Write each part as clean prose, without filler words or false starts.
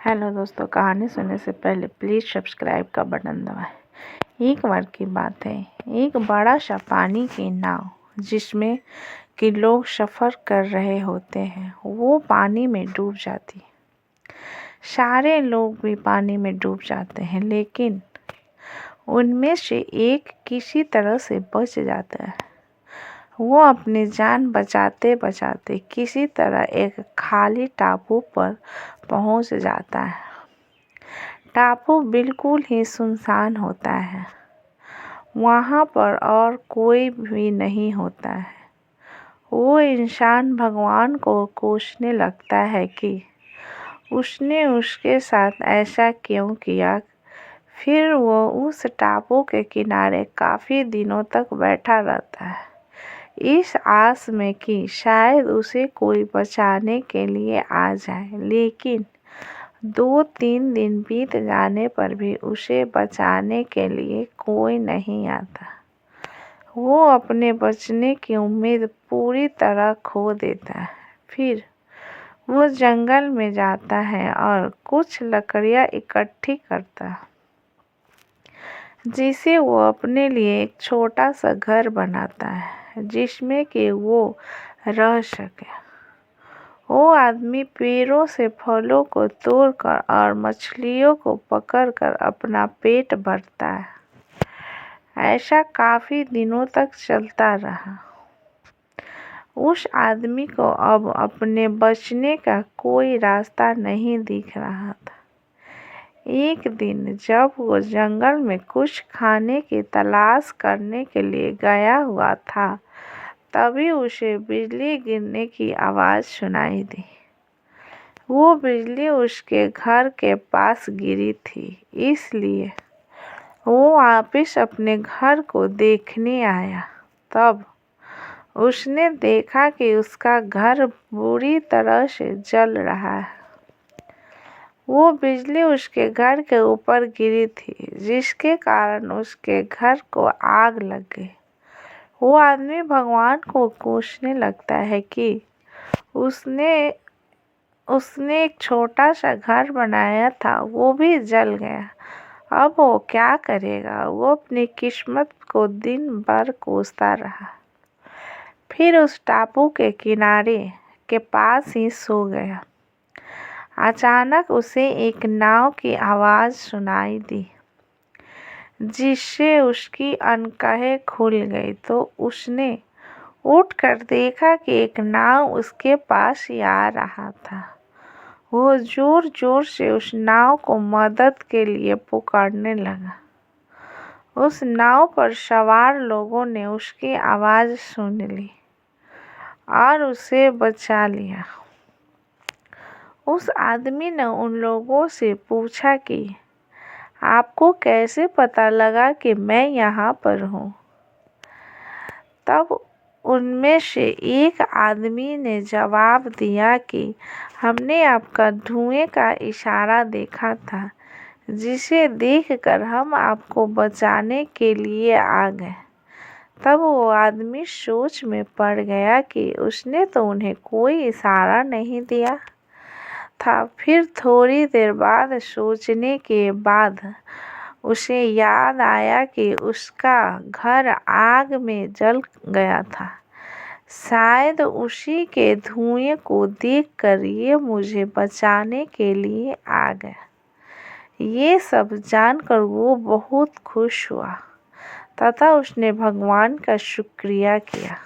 Hello दोस्तों, कहानी सुनने से पहले प्लीज़ सब्सक्राइब का बटन दबाएं। एक बार की बात है, एक बड़ा सा पानी की नाव जिसमें कि लोग सफ़र कर रहे होते हैं, वो पानी में डूब जाती। सारे लोग भी पानी में डूब जाते हैं, लेकिन उनमें से एक किसी तरह से बच जाता है। वो अपनी जान बचाते बचाते किसी तरह एक खाली टापू पर पहुंच जाता है। टापू बिल्कुल ही सुनसान होता है, वहाँ पर और कोई भी नहीं होता है। वो इंसान भगवान को कोसने लगता है कि उसने उसके साथ ऐसा क्यों किया। फिर वो उस टापू के किनारे काफ़ी दिनों तक बैठा रहता है, इस आस में कि शायद उसे कोई बचाने के लिए आ जाए। लेकिन 2-3 दिन बीत जाने पर भी उसे बचाने के लिए कोई नहीं आता। वो अपने बचने की उम्मीद पूरी तरह खो देता है। फिर वो जंगल में जाता है और कुछ लकड़ियाँ इकट्ठी करता है, जिसे वो अपने लिए एक छोटा सा घर बनाता है, जिसमें कि वो रह सके। वो आदमी पेड़ों से फलों को तोड़कर और मछलियों को पकड़कर अपना पेट भरता है। ऐसा काफ़ी दिनों तक चलता रहा। उस आदमी को अब अपने बचने का कोई रास्ता नहीं दिख रहा था। एक दिन जब वो जंगल में कुछ खाने की तलाश करने के लिए गया हुआ था, तभी उसे बिजली गिरने की आवाज़ सुनाई दी। वो बिजली उसके घर के पास गिरी थी, इसलिए वो वापस अपने घर को देखने आया। तब उसने देखा कि उसका घर बुरी तरह से जल रहा है। वो बिजली उसके घर के ऊपर गिरी थी, जिसके कारण उसके घर को आग लग गई। वो आदमी भगवान को कोसने लगता है कि उसने एक छोटा सा घर बनाया था, वो भी जल गया। अब वो क्या करेगा। वो अपनी किस्मत को दिन भर कोसता रहा। फिर उस टापू के किनारे के पास ही सो गया। अचानक उसे एक नाव की आवाज़ सुनाई दी, जिससे उसकी अनकहें खुल गई। तो उसने उठकर देखा कि एक नाव उसके पास ही आ रहा था। वो जोर जोर से उस नाव को मदद के लिए पुकारने लगा। उस नाव पर सवार लोगों ने उसकी आवाज़ सुन ली और उसे बचा लिया। उस आदमी ने उन लोगों से पूछा कि आपको कैसे पता लगा कि मैं यहाँ पर हूँ। तब उनमें से एक आदमी ने जवाब दिया कि हमने आपका धुएं का इशारा देखा था, जिसे देखकर हम आपको बचाने के लिए आ गए। तब वो आदमी सोच में पड़ गया कि उसने तो उन्हें कोई इशारा नहीं दिया था। फिर थोड़ी देर बाद सोचने के बाद उसे याद आया कि उसका घर आग में जल गया था। शायद उसी के धुएं को देखकर ये मुझे बचाने के लिए आ गया। ये सब जानकर वो बहुत खुश हुआ तथा उसने भगवान का शुक्रिया किया।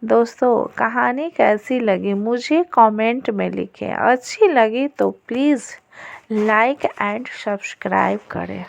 दोस्तों, कहानी कैसी लगी मुझे कमेंट में लिखें। अच्छी लगी तो प्लीज़ लाइक एंड सब्सक्राइब करें।